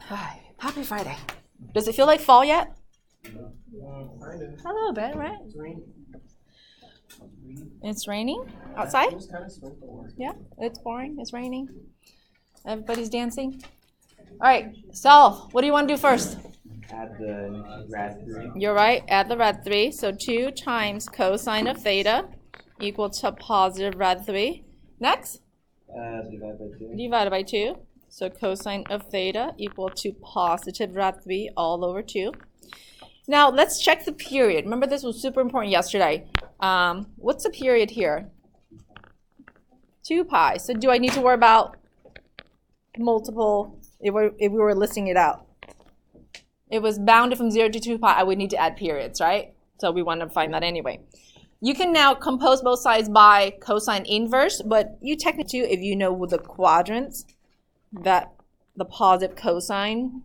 Hi. Happy Friday. Does it feel like fall yet? Kind of. A little bit, right? It's raining. It's raining outside? It was kind of sprinkled. Yeah, it's pouring, it's raining. Everybody's dancing. All right, solve. What do you want to do first? Add the rad 3. You're right, add the rad 3. So 2 times cosine of theta equal to positive rad 3. Next? Divided by 2. Divided by 2. So cosine of theta equal to positive rad 3 all over 2. Now let's check the period. Remember this was super important yesterday. What's the period here? 2 pi. So do I need to worry about multiple, if we were listing it out? It was bounded from 0 to 2 pi. I would need to add periods, right? So we want to find that anyway. You can now compose both sides by cosine inverse, but you technically, if you know with the quadrants, that the positive cosine,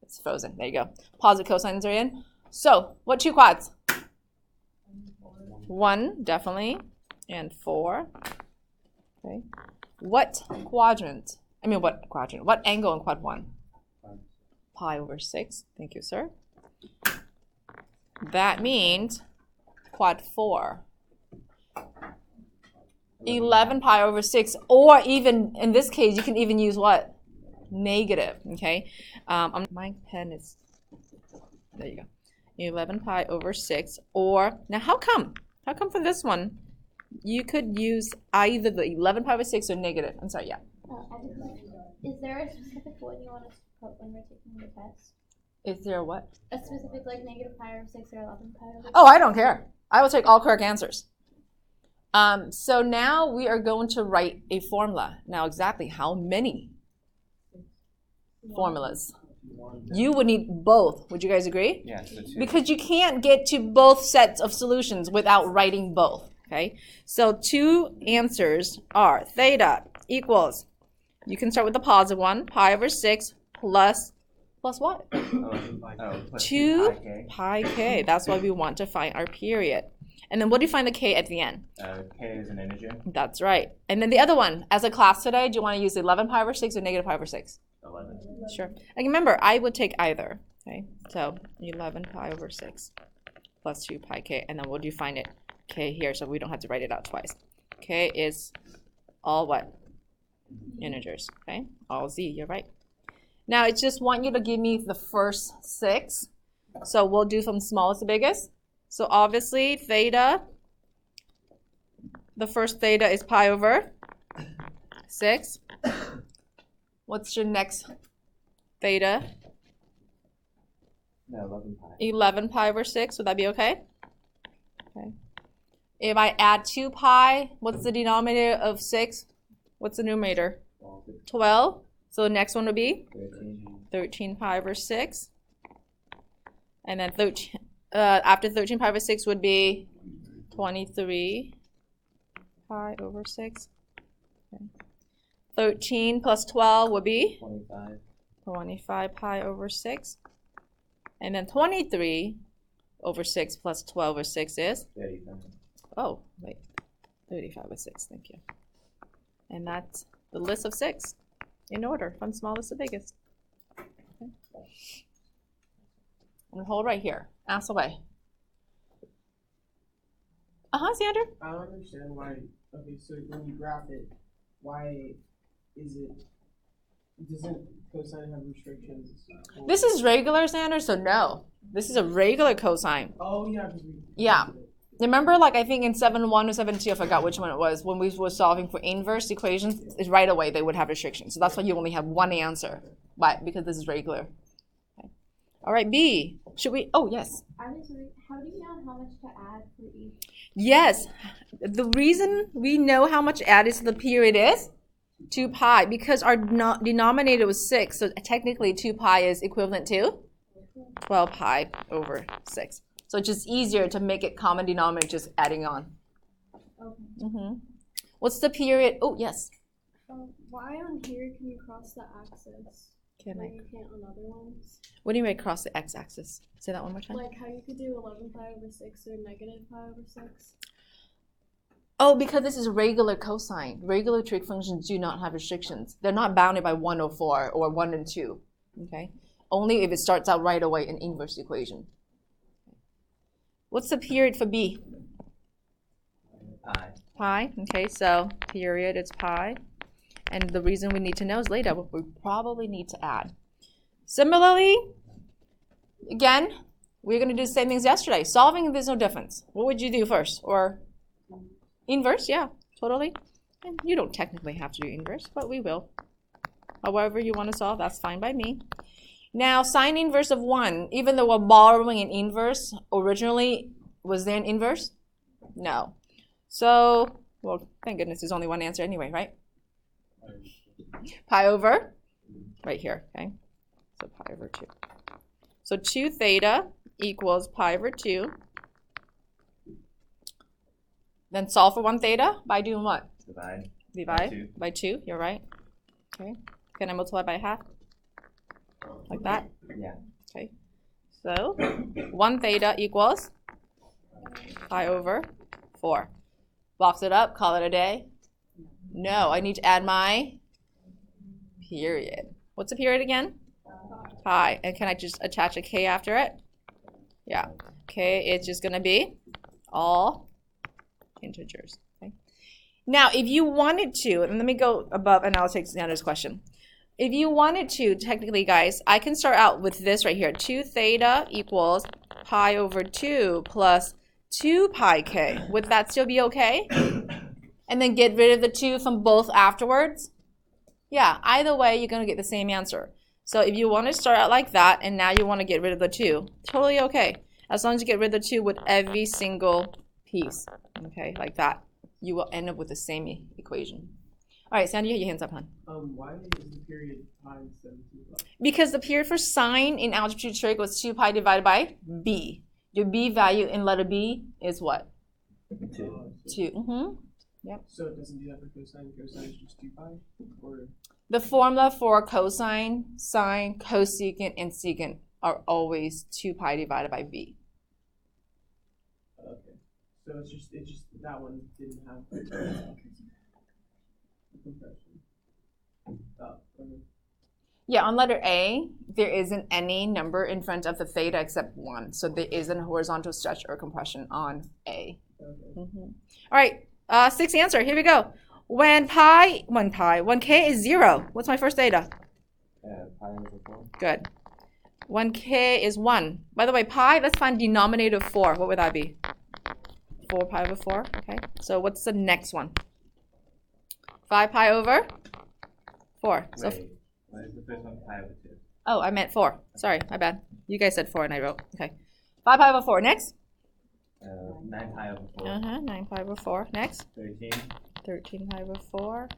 it's frozen, there you go. Positive cosines are in. So, what 2 quads? 1, definitely, and 4. Okay. What quadrant? What angle in quad 1? Pi over 6. Thank you, sir. That means quad 4. 11 pi over 6, or even, in this case, you can even use what? Negative, okay? My pen is, there you go. 11 pi over 6, or, now how come? How come for this one, you could use either the 11 pi over 6 or negative? I'm sorry, yeah. Is there a specific one you want us to put when we're taking the test? Is there what? A specific, like, negative pi over 6 or 11 pi over 6? Oh, I don't care. I will take all correct answers. So now we are going to write a formula. Now exactly how many formulas? You would need both. Would you guys agree? Yeah, so 2. Because you can't get to both sets of solutions without writing both. Okay? So 2 answers are theta equals, you can start with the positive one, pi over 6 plus what? 2 pi k. That's why we want to find our period. And then what do you find the k at the end? K is an integer. That's right. And then the other one, as a class today, do you want to use 11 pi over 6 or negative pi over 6? 11. Sure. And remember, I would take either. Okay, so 11 pi over 6 plus 2 pi k. And then what do you find it? K here, so we don't have to write it out twice. K is all what? Integers. Okay, all z, you're right. Now, I just want you to give me the first 6. So we'll do from smallest to biggest. So obviously, theta, the first theta is pi over 6. What's your next theta? No, 11 pi. 11 pi over 6. Would that be okay? Okay. If I add 2 pi, what's the denominator of 6? What's the numerator? 12. So the next one would be 13 pi over 6. And then 13, after 13 pi over 6 would be 23 pi over 6. Okay. 13 plus 12 would be 25 pi over 6. And then 23 over 6 plus 12 over 6 is? 35. Oh, wait. 35 over 6, thank you. And that's the list of 6 in order from smallest to biggest. Okay. And hold right here. Ask away. Xander? I don't understand why. Okay, so when you graph it, why is it? Doesn't cosine have restrictions? This is regular, Xander, so no. This is a regular cosine. Oh yeah. 'Cause we Yeah. Remember, like I think in 7.1 or 7.2, I forgot which one it was, when we were solving for inverse equations, is right away they would have restrictions. So that's why you only have one answer, because this is regular. Okay. All right, B. Should we? Oh, yes. I was wondering, how do you know how much to add for each? Yes. The reason we know how much added to the period is 2 pi, because our denominator was 6, so technically 2 pi is equivalent to 12 pi over 6. So it's just easier to make it common denominator, just adding on. Okay. What's the period? Oh, yes. Why on here can you cross the axis? Can but I? you can't on other ones? What do you mean cross the x-axis? Say that one more time. Like how you could do 11 pi over 6 or negative pi over 6? Oh, because this is regular cosine. Regular trig functions do not have restrictions. They're not bounded by 1 or 4 or 1 and 2. Okay, only if it starts out right away in inverse equation. What's the period for B? Pi. Pi. Okay, so period, it's pi. And the reason we need to know is later, but we probably need to add. Similarly, again, we're going to do the same things yesterday. Solving, there's no difference. What would you do first? Or inverse? Yeah, totally. And you don't technically have to do inverse, but we will. However you want to solve, that's fine by me. Now, sine inverse of 1, even though we're borrowing an inverse, originally, was there an inverse? No. So, well, thank goodness there's only one answer anyway, right? Pi over, right here, okay? So pi over 2. So 2 theta equals pi over 2. Then solve for 1 theta by doing what? Divide. Divide by 2, you're right. Okay. Can I multiply by half? Like that? Yeah. Okay. So 1 theta equals pi over 4. Box it up, call it a day. No, I need to add my period. What's the period again? Pi. And can I just attach a k after it? Yeah. Okay, it's just going to be all integers. Okay. Now, if you wanted to, and let me go above and I'll take Xander's question. If you wanted to, technically, guys, I can start out with this right here. 2 theta equals pi over 2 plus 2 pi k. Would that still be okay? And then get rid of the 2 from both afterwards? Yeah, either way, you're going to get the same answer. So if you want to start out like that, and now you want to get rid of the 2, totally okay. As long as you get rid of the 2 with every single piece, okay, like that, you will end up with the same equation. All right, Sandy, you have your hands up, hon. Why is the period pi instead of 2 pi? Because the period for sine in algebra 2 trig was 2 pi divided by b. Your b value in letter B is what? 2. 2. Mm-hmm. Yep. So it doesn't do that for cosine? Cosine is just 2 pi? Or The formula for cosine, sine, cosecant, and secant are always 2 pi divided by b. okay. So it's just that one didn't have compression. Okay. Yeah, on letter A, there isn't any number in front of the theta except 1. So there isn't a horizontal stretch or compression on A. Okay. Mm-hmm. All right, sixth answer. Here we go. When k is 0, what's my first theta? Pi over 4. Good. When k is 1. By the way, pi, let's find denominator of 4. What would that be? 4 pi over 4. Okay, so what's the next one? 5 pi over 4. So Wait, what is the first one? Pi over 2. oh, I meant 4. Sorry, my bad. You guys said 4 and I wrote. Okay. 5 pi over 4. Next. 9 pi over 4. 9 pi over 4. Next. 13. 13 pi over 4.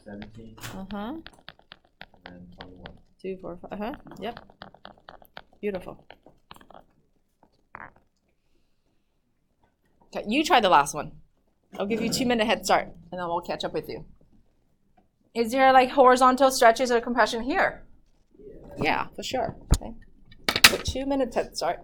17. And And 21. 2, 4, 5. Yep. Beautiful. Okay, you try the last one. I'll give you 2-minute head start, and then we'll catch up with you. Is there like horizontal stretches or compression here? Yeah, for sure. Okay. So 2 minutes head start.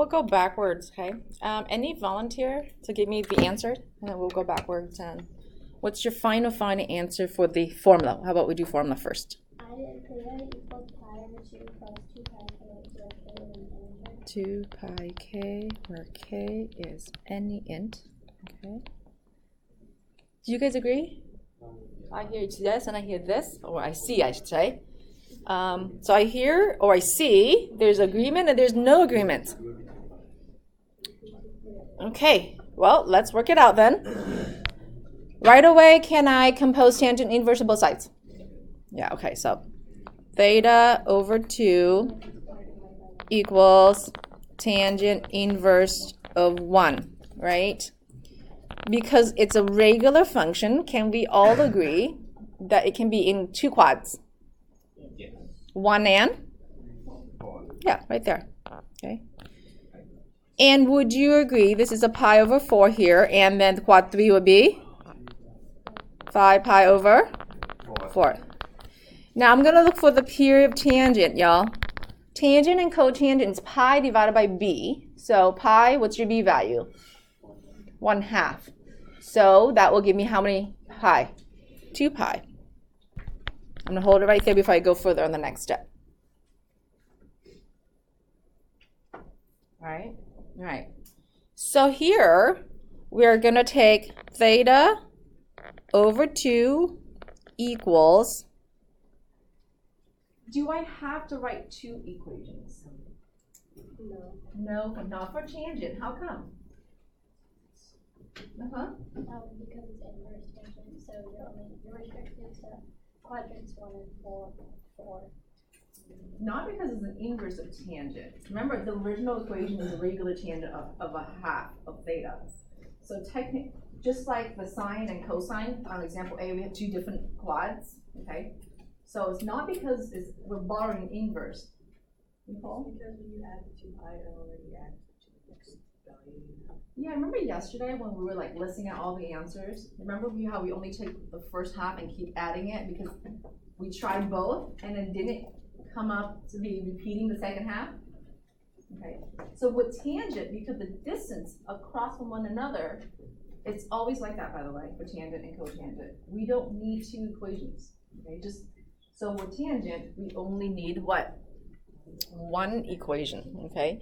we'll go backwards, okay? Any volunteer to give me the answer? And then we'll go backwards. And what's your final answer for the formula? How about we do formula first? I did theta equals pi over 2 plus 2 pi k where k is an integer. 2 pi k, where k is any int. Okay. Do you guys agree? I hear this and I hear this, or I see, I should say. So I hear or I see there's agreement and there's no agreement. Okay, well, let's work it out then. Right away, can I compose tangent inverse of both sides? Yeah, okay, so theta over 2 equals tangent inverse of 1, right? Because it's a regular function, can we all agree that it can be in 2 quads? Yes. 1 and? 4. Yeah, right there. Okay. And would you agree this is a pi over 4 here, and then quad 3 would be 5 pi over 4. Now I'm going to look for the period of tangent, y'all. Tangent and cotangent is pi divided by b. So pi, what's your b value? 1/2. So that will give me how many pi? 2 pi. I'm going to hold it right there before I go further on the next step. All right. So here, we're going to take theta over 2 equals, do I have to write 2 equations? No, not for tangent. How come? Because it's inverse tangent, so you're restricted to quadrants 1 and 4. Not because it's an inverse of tangent. Remember, the original equation is a regular tangent of a half of theta. So technically, just like the sine and cosine on example A, we have 2 different quads, okay? So it's not because we're borrowing an inverse. Nicole? Because when you add the 2 pi, it already adds to the next value. Yeah, remember yesterday when we were like listing out all the answers? Remember how we only take the first half and keep adding it because we tried both and then didn't come up to be repeating the second half? Okay, so with tangent, because the distance across from one another, it's always like that, by the way, for tangent and cotangent. We don't need 2 equations, okay? So with tangent, we only need what? 1 equation, okay?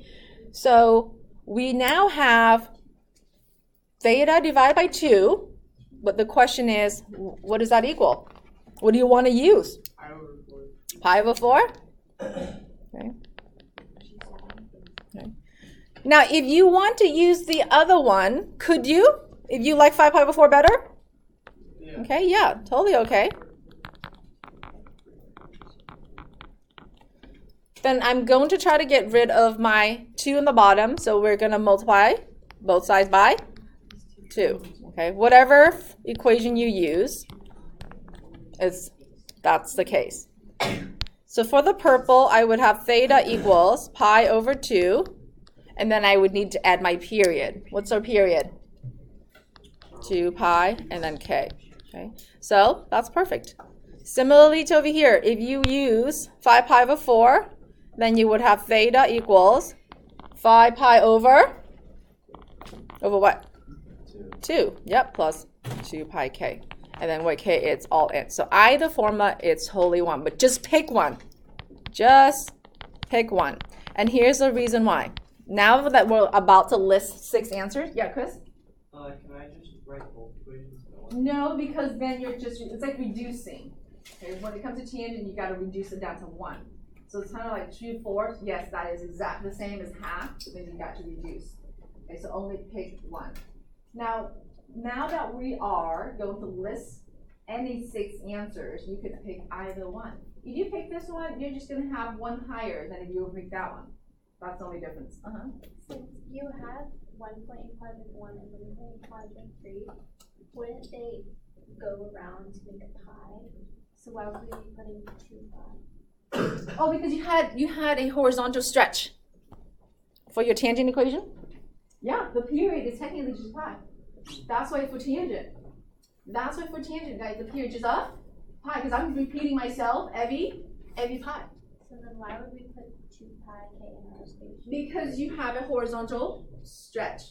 So we now have theta divided by 2, but the question is, what does that equal? What do you want to use? Pi over 4. Pi over 4? Okay. Now, if you want to use the other one, could you? If you like 5 pi over 4 better? Yeah. Okay, yeah, totally okay. Then I'm going to try to get rid of my 2 in the bottom, so we're going to multiply both sides by 2. Okay, whatever equation you use, that's the case. So for the purple, I would have theta equals pi over 2, and then I would need to add my period. What's our period? 2 pi and then k. Okay, so that's perfect. Similarly to over here, if you use 5 pi over 4, then you would have theta equals 5 pi over what? 2. Yep, plus 2 pi k. And then what k, it's all in. So either formula, it's wholly 1. But just pick one. Just pick one. And here's the reason why. Now that we're about to list 6 answers. Yeah, Chris? Can I just write both equations at once? No, because then it's like reducing. Okay, when it comes to tangent, you got to reduce it down to 1. So it's kind of like 2/4. Yes, that is exactly the same as half, but then you got to reduce. Okay, so only pick 1. Now that we are going to list any 6 answers, you could pick either one. If you pick this one, you're just going to have 1 higher than if you pick that one. That's the only difference. Since you have 1 point in quadrant 1 and 1 point in quadrant 3, wouldn't they go around to make a pi? So why would we be putting 2 pi? Oh, because you had a horizontal stretch for your tangent equation? Yeah, the period is technically just pi. That's why for tangent. That's why for tangent, guys, the period is up pi, because I'm repeating myself every pi. So then why would we put 2 pi k in our equation? Because you have a horizontal stretch.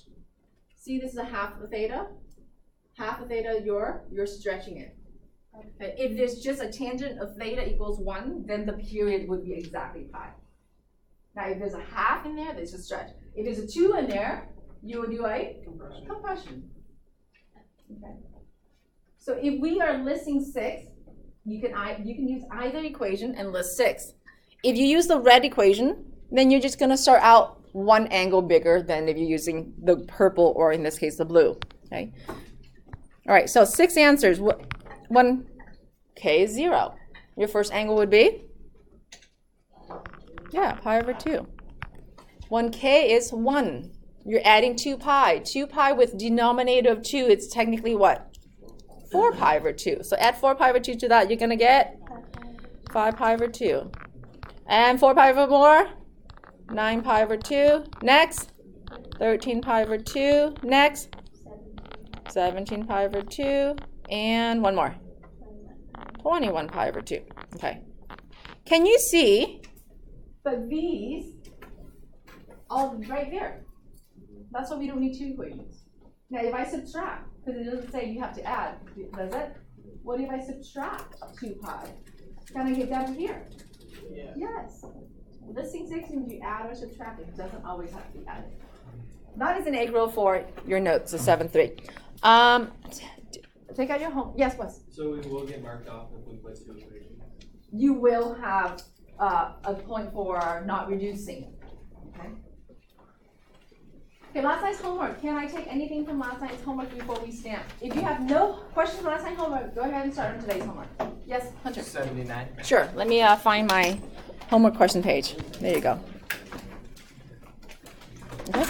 See, this is a half of the theta. Half of theta, you're stretching it. Okay. If there's just a tangent of theta equals 1, then the period would be exactly pi. Now, if there's a half in there, there's a stretch. If there's a 2 in there, you would do a compression. Okay. So if we are listing 6, you can use either equation and list 6. If you use the red equation, then you're just going to start out one angle bigger than if you're using the purple or in this case the blue. Okay. All right. So 6 answers. 1k is 0. Your first angle would be? Yeah, pi over 2. 1k is 1. You're adding 2 pi. 2 pi with denominator of 2, it's technically what? 4 pi over 2. So add 4 pi over 2 to that. You're going to get 5 pi over 2. And 4 pi over more? 9 pi over 2. Next? 13 pi over 2. Next? 17 pi over 2. And one more. 21 pi over 2. Okay. Can you see that these are right there? That's why we don't need 2 equations. Now, if I subtract, because it doesn't say you have to add, does it? What if I subtract 2 pi? Can I get down to here? Yeah. Yes. Listing 6 means you add or subtract. It doesn't always have to be added. That is an egg roll for your notes, the 7-3. Take out your home. Yes, Wes? So we will get marked off if we put 2 equations. You will have a point for not reducing. Okay. Okay, last night's homework. Can I take anything from last night's homework before we stamp? If you have no questions from last night's homework, go ahead and start on today's homework. Yes, Hunter? 79. Sure. Let me find my homework question page. There you go. Okay.